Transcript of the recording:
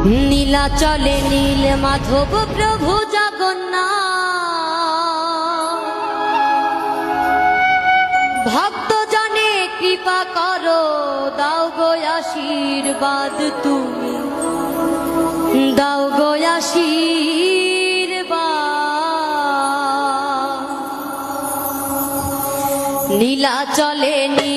নীলাচলে নীল মাধব প্রভু জগন্নাথ, ভক্ত জনে কৃপা করো, দাও গো আশীর্বাদ, তুমি দাও গো আশীর্বাদ। নীলাচলে নীল